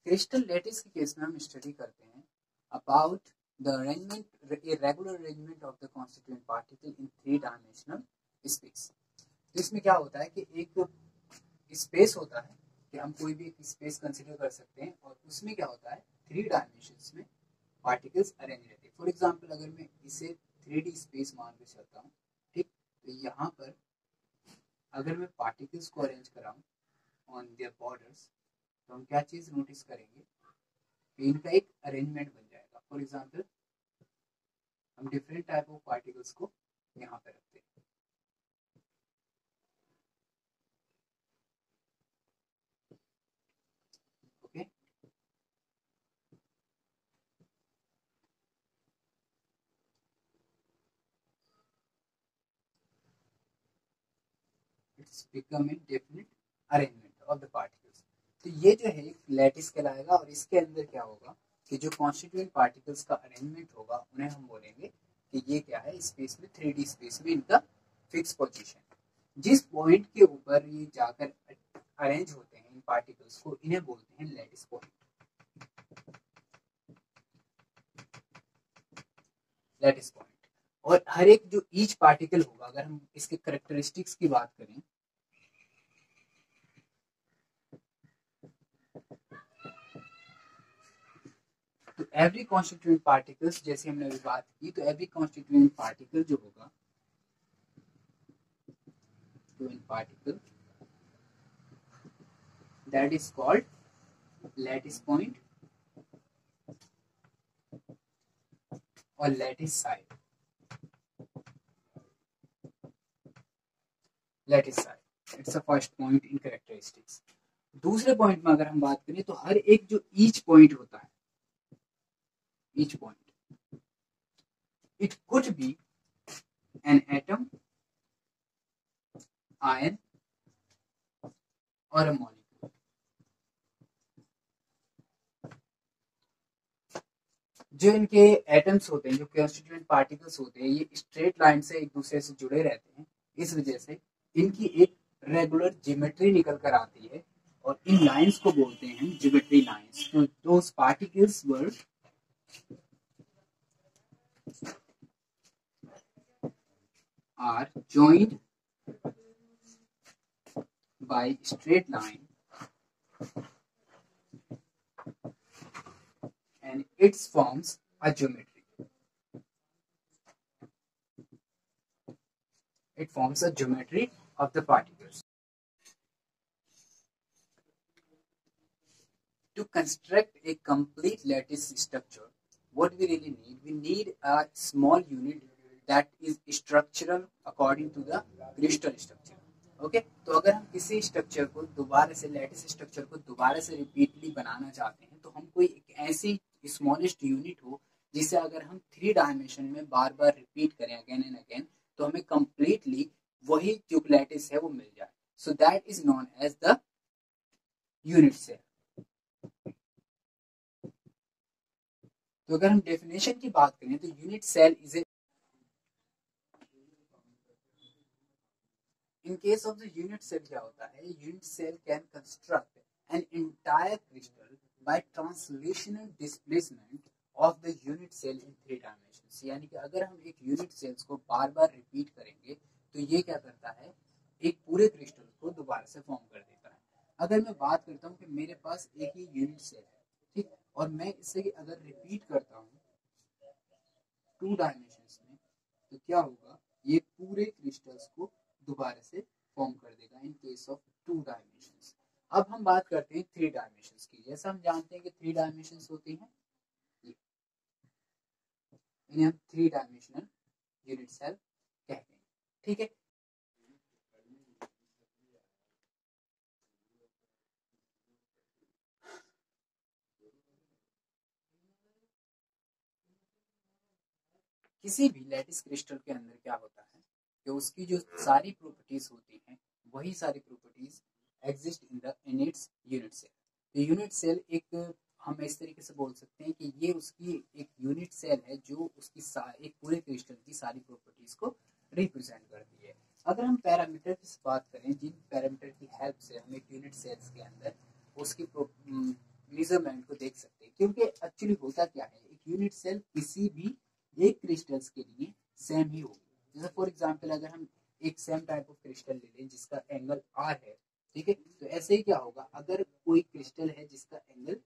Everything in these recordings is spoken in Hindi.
क्रिस्टल लैटिस के केस में हम स्टडी करते हैं about the arrangement, regular arrangement of the constituent particle in 3 dimensional space. तो इसमें क्या होता है कि एक स्पेस होता है कि हम कोई भी एक स्पेस कंसिडर कर सकते हैं और उसमें क्या होता है 3 डायमेंशंस में पार्टिकल्स अरेंज रहते हैं। फॉर एग्जांपल अगर मैं इसे 3D स्पेस मान के चलता हूँ, ठीक, तो यहाँ पर अगर मैं पार्टिकल्स को अरेंज कराऊँ ऑन देयर बॉर्डर्स, तो हम क्या चीज़ नोटिस करेंगे कि इनका एक अरेंजमेंट बन जाएगा। फॉर एग्जांपल हम डिफरेंट टाइप ऑफ पार्टिकल्स को यहाँ पे रखते हैं। Okay, it's become a definite arrangement of the particles. तो ये जो है एक लैटिस कहलाएगा और इसके अंदर क्या होगा कि जो कॉन्स्टिट्यूएंट पार्टिकल्स का अरेंजमेंट होगा उन्हें हम बोलेंगे कि ये क्या है, स्पेस में 3D स्पेस में इनका फिक्स पोजीशन। जिस पॉइंट के ऊपर ये जाकर अरेंज होते हैं इन पार्टिकल्स को, इन्हें बोलते हैं लैटिस पॉइंट। Lattice point. और हर एक जो ईच पार्टिकल होगा, अगर हम इसके करेक्टरिस्टिक्स की बात करें, तो एवरी कॉन्स्टिट्यूएंट पार्टिकल्स, जैसे हमने अभी बात की, तो एवरी कॉन्स्टिट्यूएंट पार्टिकल जो होगा, particle that is called lattice point और lattice side. Lattice side it's a first point in characteristics. दूसरे पॉइंट में अगर हम बात करें तो हर एक जो ईच पॉइंट होता है, each point, it could be an atom, ion और अ मॉलिक्यूल। जो इनके एटम्स होते हैं, जो कॉन्स्टिट्यूएंट पार्टिकल्स होते हैं, ये स्ट्रेट लाइन से एक दूसरे से जुड़े रहते हैं। इस वजह से इनकी एक रेगुलर ज्योमेट्री निकल कर आती है और इन लाइंस को बोलते हैं ज्योमेट्री लाइंस। तो those particles were are joined by straight line and it forms a geometry. It forms a geometry of the particles. To construct a complete lattice structure, what we really need? We need a small unit that is structural according to the crystal structure. Okay, तो अगर हम किसी स्ट्रक्चर को दोबारा से, लैटिस स्ट्रक्चर को दोबारा से रिपीटली बनाना चाहते हैं, तो हम कोई एक ऐसी स्मॉलेस्ट यूनिट हो जिसे अगर हम 3 डायमेंशन में बार बार रिपीट करें अगेन एंड अगेन, तो हमें कंप्लीटली वही जो लैटिस है वो मिल जाए। So that is known as the unit cell. तो अगर हम डेफिनेशन की बात करें तो unit cell is a, in case of the unit cell क्या होता है, unit cell can construct an entire crystal by translational displacement of the unit cell in 3 dimensions. यानी कि अगर हम एक यूनिट सेल्स को बार बार रिपीट करेंगे तो ये क्या करता है, एक पूरे क्रिस्टल को दोबारा से फॉर्म कर देता है। अगर मैं बात करता हूँ कि मेरे पास एक ही यूनिट सेल है, ठीक, और मैं इसे अगर रिपीट करता हूँ 2 डायमेंशंस में, तो क्या होगा, ये पूरे क्रिस्टल्स को दोबारा से फॉर्म कर देगा इन केस ऑफ 2 डायमेंशंस। अब हम बात करते हैं 3 डायमेंशंस की। जैसा हम जानते हैं कि 3 डायमेंशंस होती हैं, इन्हें हम 3 डायमेंशनल यूनिट सेल कहते हैं। ठीक है, किसी भी लैटिस क्रिस्टल के अंदर क्या होता है कि उसकी जो सारी प्रॉपर्टीज होती हैं, वही सारी properties exist in its unit cell. तो यूनिट सेल एक, हम इस तरीके से बोल सकते हैं कि ये उसकी एक यूनिट सेल है जो उसकी एक पूरे क्रिस्टल की सारी प्रॉपर्टीज को रिप्रेजेंट करती है। अगर हम पैरामीटर की बात करें, जिन पैरामीटर की हेल्प से हम एक यूनिट सेल्स के अंदर उसकी मेजरमेंट को देख सकते हैं, क्योंकि एक्चुअली होता क्या है, एक यूनिट सेल किसी भी एक क्रिस्टल्स के लिए सेम ही होगी। जैसे फॉर एग्जांपल अगर हम एक सेम टाइप ऑफ क्रिस्टल ले लें जिसका एंगल आर है, ठीक है, तो ऐसे ही क्या होगा, अगर कोई क्रिस्टल है जिसका एंगल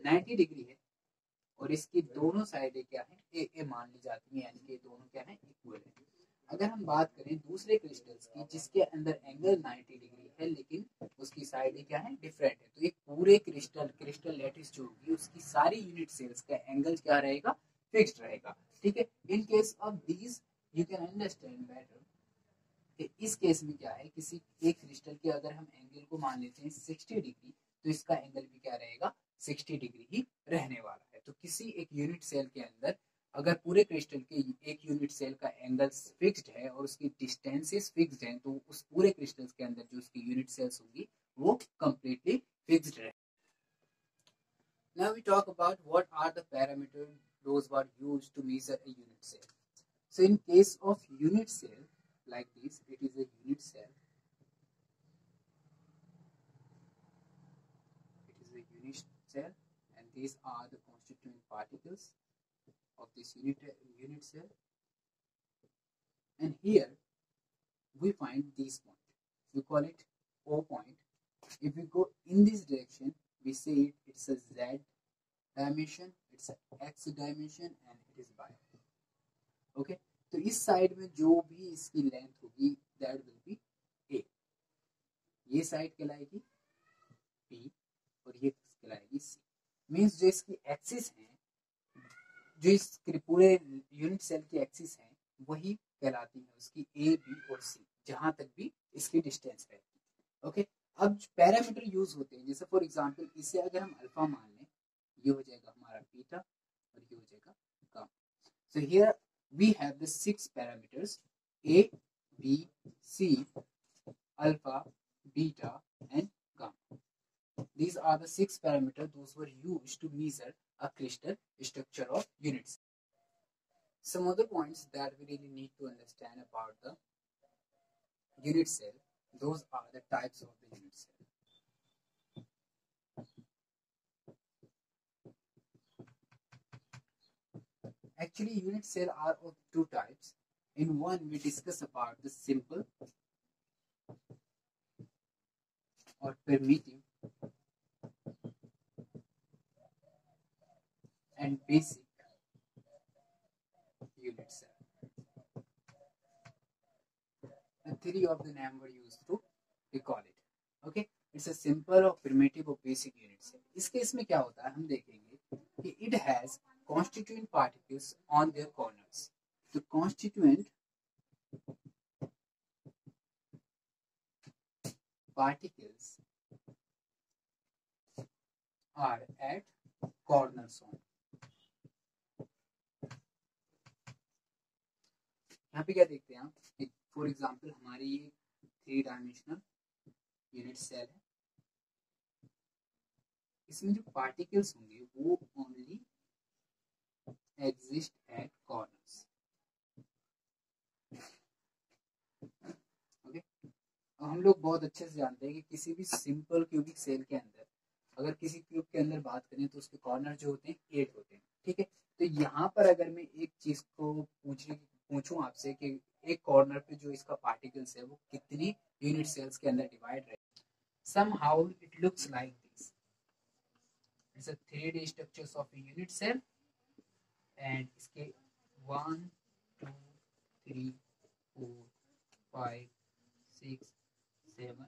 90 डिग्री है और इसकी दोनों साइडें क्या है, ए मान ली जाती है, यानी कि दोनों क्या है, इक्वल है। अगर हम बात करें दूसरे क्रिस्टल्स की जिसके अंदर एंगल 90 डिग्री है लेकिन उसकी साइडें क्या है, डिफरेंट है, तो एक पूरे क्रिस्टल लैटिस जो होगी उसकी सारी यूनिट सेल्स का एंगल क्या रहेगा, फिक्स्ड रहेगा, ठीक है। इन case of these you can understand better कि इस केस में क्या है, किसी एक क्रिस्टल के अगर हम एंगल को मान लेते हैं 60 डिग्री, तो इसका एंगल भी क्या रहेगा, 60 डिग्री ही रहने वाला है। तो किसी एक यूनिट सेल के अंदर अगर पूरे क्रिस्टल के एक यूनिट सेल का एंगल फिक्स्ड है और उसकी डिस्टेंसेस फिक्स्ड हैं, तो उस पूरे क्रिस्टल के अंदर जो उसकी यूनिट सेल्स होंगी वो कंप्लीटली फिक्स्ड रहे। Now we talk about what are the parameters those were used to measure a unit cell. So in case of unit cell like this, it is a unit cell. It is a unit cell, and these are the constituent particles of this unit cell. And here we find this point. We call it O point. If we go in this direction, we say it's a Z dimension, it's a X dimension, and it is bi. Okay. तो इस साइड में जो भी इसकी लेंथ होगी दैट विल बी ए, ये साइड कहलाएगी बी और ये कहलाएगी सी। मींस जो इसकी एक्सिस है, जो इस पूरे यूनिट सेल की एक्सिस है वही कहलाती है उसकी ए बी और सी, जहां तक भी इसकी डिस्टेंस है। ओके, अब पैरामीटर यूज होते हैं, जैसे फॉर एग्जांपल इसे अगर हम अल्फा मान लें, ये हो जाएगा हमारा बीटा और ये हो जाएगा gamma. So here we have the 6 parameters A, B, C, alpha, beta and gamma. These are the 6 parameters those were used to measure a crystal structure of units. Some other points that we really need to understand about the unit cell, those are the types of the unit cell. Actually, unit cell are of two types. In one, we discuss about the simple or primitive and basic unit cell. The three of the name were used to recall it. Okay, it's a simple or primitive or basic unit cell. इस केस में क्या होता है, हम देखेंगे कि it has constituent particles on their corners. The constituent particles are at corners on. यहाँ पे क्या देखते हैं आप, फॉर एग्जाम्पल हमारी ये 3 डायमेंशनल यूनिट सेल है, इसमें जो पार्टिकल्स होंगे वो only exist at corners. Okay, हम लोग बहुत अच्छे से जानते हैं कि किसी भी सिंपल क्यूबिक सेल के अंदर अगर किसी क्यूब के अंदर बात करें तो उसके कॉर्नर जो होते हैं 8 होते हैं, ठीक है। तो यहाँ पर अगर मैं एक चीज को पूछूं आपसे कि एक कॉर्नर पे जो इसका पार्टिकल्स है वो कितनी यूनिट सेल्स के अंदर डिवाइड रहे, somehow it looks like this. It's a 3D structures of a unit cell and इसके 1 2 3 4 5 6 7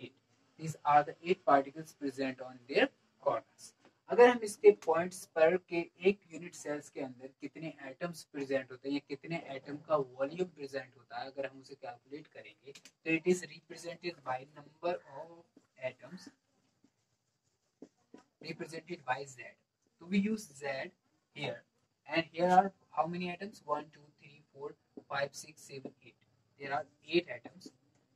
8, these are the 8 particles present on their corners. अगर हम इसके पॉइंट्स पर के एक यूनिट सेल्स के अंदर कितने एटम्स प्रेजेंट होते हैं या कितने एटम का वॉल्यूम प्रेजेंट होता है, अगर हम उसे कैलकुलेट करेंगे तो it is represented by number of atoms represented by Z. So we use Z here, and here are how many atoms? 1 2 3 4 5 6 7 8. There are 8 atoms,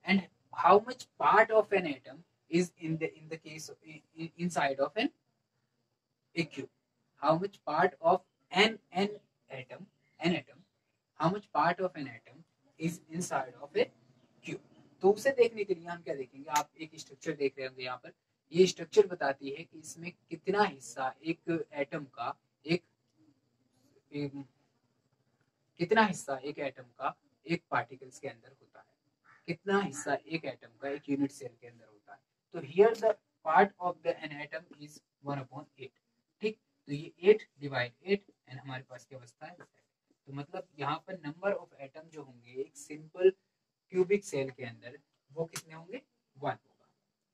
and how much part of an atom is in the case of inside of a cube? How much part of an atom how much part of an atom is inside of a cube? तो उसे देखने के लिए हम क्या देखेंगे, आप एक स्ट्रक्चर देख रहे होंगे यहाँ पर, ये स्ट्रक्चर बताती है कि इसमें कितना हिस्सा एक एटम का एक कितना हिस्सा एक एटम का एक पार्टिकल्स के अंदर होता है, कितना हिस्सा एक एटम का एक यूनिट सेल के अंदर होता है। तो here the part of the an atom is 1/8। ठीक, तो ये 8 डिवाइड 8 एंड हमारे पास क्या बचता है, तो मतलब यहाँ पर नंबर ऑफ एटम जो होंगे एक सिंपल क्यूबिक सेल के अंदर वो कितने होंगे, 1 होगा।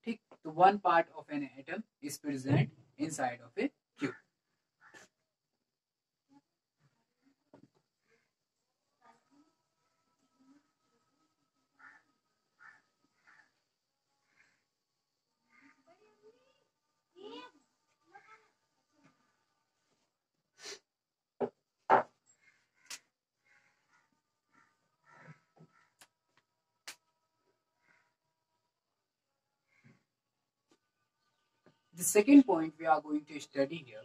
ठीक, तो 1 part of an atom is present inside of A cube. The second point we are going to study here,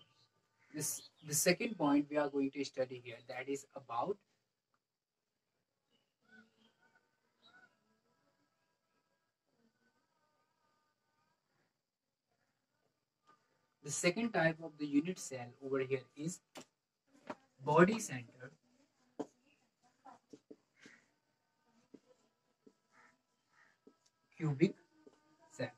the second point we are going to study here, that is about the second type of the unit cell over here is body center cubic cell।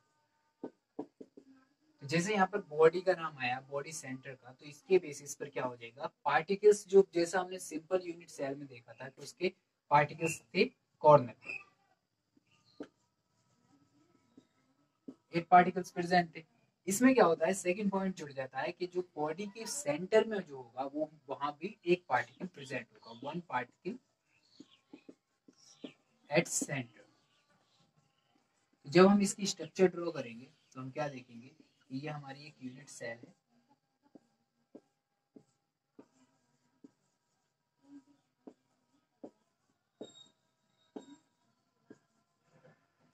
जैसे यहाँ पर बॉडी का नाम आया, बॉडी सेंटर का, तो इसके बेसिस पर क्या हो जाएगा, पार्टिकल्स जो जैसा हमने सिंपल यूनिट सेल में देखा था कि उसके पार्टिकल्स थे कॉर्नर पर, 8 पार्टिकल्स प्रेजेंट थे। इसमें क्या होता है, सेकंड पॉइंट जुड़ जाता है कि जो बॉडी के सेंटर में जो होगा वो वहां भी एक पार्टिकल प्रेजेंट होगा, 1 पार्टिकल एट सेंटर। जब हम इसकी स्ट्रक्चर ड्रॉ करेंगे तो हम क्या देखेंगे कि ये हमारी एक यूनिट सेल है,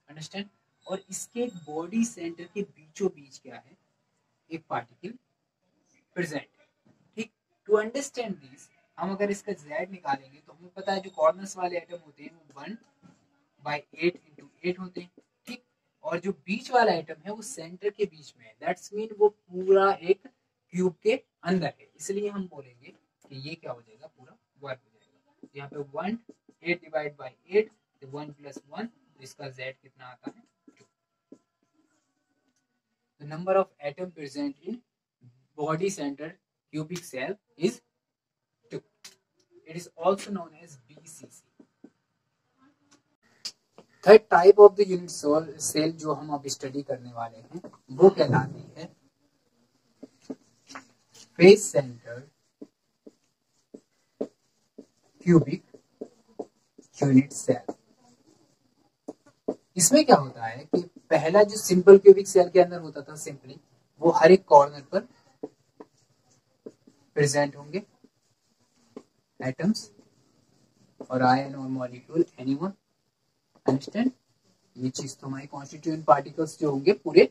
अंडरस्टैंड, और इसके बॉडी सेंटर के बीचों बीच क्या है, एक पार्टिकल प्रेजेंट है। ठीक, टू अंडरस्टैंड दिस हम अगर इसका z निकालेंगे तो हमें पता है जो कॉर्नर्स वाले एटम होते हैं वो 1/8 × 8 होते हैं। ठीक, और जो बीच वाला एटम है वो सेंटर के बीच में है, दैट्स मीन वो पूरा एक क्यूब के अंदर है, इसलिए हम बोलेंगे कि ये क्या हो जाएगा, पूरा वर्ग हो जाएगा। यहाँ पे 1 8 डिवाइड बाई 8 तो 1 + 1, इसका z कितना आता है, 2। The number of atom present in body center cubic cell is 2. It is also known as BCC. Third type of the unit cell जो हम अब स्टडी करने वाले हैं वो कहलाती है face centre cubic unit cell. इसमें क्या होता है कि पहला जो सिंपल क्यूबिक सेल के अंदर होता था सिंपली, वो हर एक कॉर्नर पर प्रेजेंट होंगे एटम्स और आयन और मॉलिक्यूल, एनीवन, अंडरस्टैंड। ये चीज तो हमारे कॉन्स्टिट्यूएंट पार्टिकल्स जो होंगे पूरे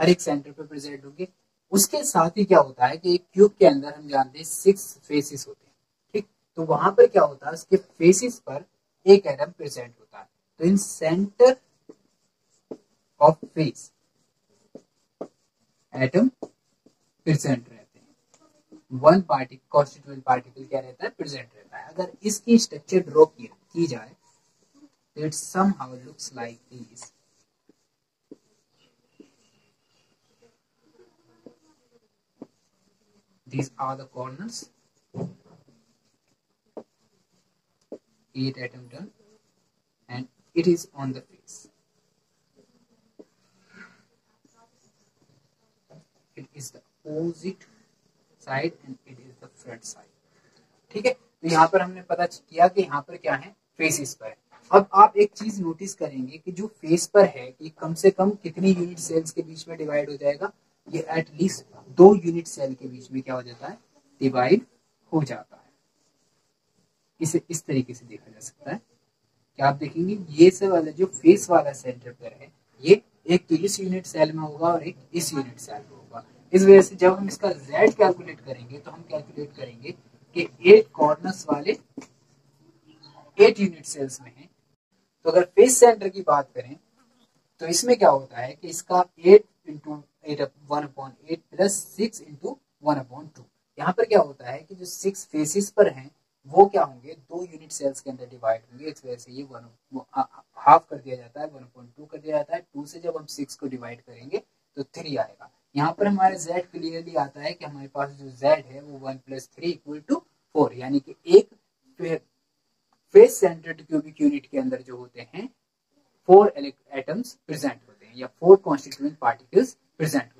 हर एक सेंटर पे प्रेजेंट होंगे। उसके साथ ही क्या होता है कि एक क्यूब के अंदर हम जानते हैं 6 फेसेस होते हैं। ठीक, तो वहां पर क्या होता है, उसके फेसेस पर एक एटम प्रेजेंट होता है। तो in centre of face atom present रहते हैं, 1 पार्टिकल कॉन्स्टिट्यूएंट पार्टिकल क्या रहता है, प्रेजेंट रहता है। अगर इसकी स्ट्रक्चर ड्रॉ की जाए it somehow looks like this. These are the corners, 8 atom done, and it is on the face. It is the opposite side and it is the front side. ठीक है, तो यहाँ पर हमने पता किया कि यहाँ पर क्या है, फेसिस पर है। अब आप एक चीज नोटिस करेंगे कि जो फेस पर है कि कम से कम कितनी यूनिट सेल्स के बीच में डिवाइड हो जाएगा, ये एटलीस्ट 2 यूनिट सेल के बीच में क्या हो जाता है, डिवाइड हो जाता है। इसे इस तरीके से देखा जा सकता है कि आप देखेंगे ये से वाला जो फेस वाला सेंटर पर है, ये एक तो इस यूनिट सेल में होगा और एक इस यूनिट सेल में होगा। इस वजह से जब हम इसका z कैलकुलेट करेंगे तो हम कैलकुलेट करेंगे कि 8 कॉर्नर्स वाले 8 यूनिट सेल्स में है। तो अगर फेस सेंटर की बात करें तो इसमें क्या होता है कि इसका 8 × 1/8 प्लस 6 इंटू 1/2। यहाँ पर क्या होता है कि जो 6 फेसिस पर हैं वो क्या होंगे, 2 यूनिट सेल्स के अंदर डिवाइड होंगे, इस वजह से ये हाफ कर दिया जाता है, 1/2 कर दिया जाता है। 2 से जब हम 6 को डिवाइड करेंगे तो 3 आएगा। यहाँ पर हमारे z क्लियरली आता है कि हमारे पास जो z है वो 1 + 3 इक्वल टू 4, यानी कि एक फेस सेंटर्ड क्यूबिक यूनिट के अंदर जो होते हैं 4 एटम्स प्रेजेंट होते हैं या 4 कॉन्स्टिट्यूएंट पार्टिकल्स प्रेजेंट होते हैं।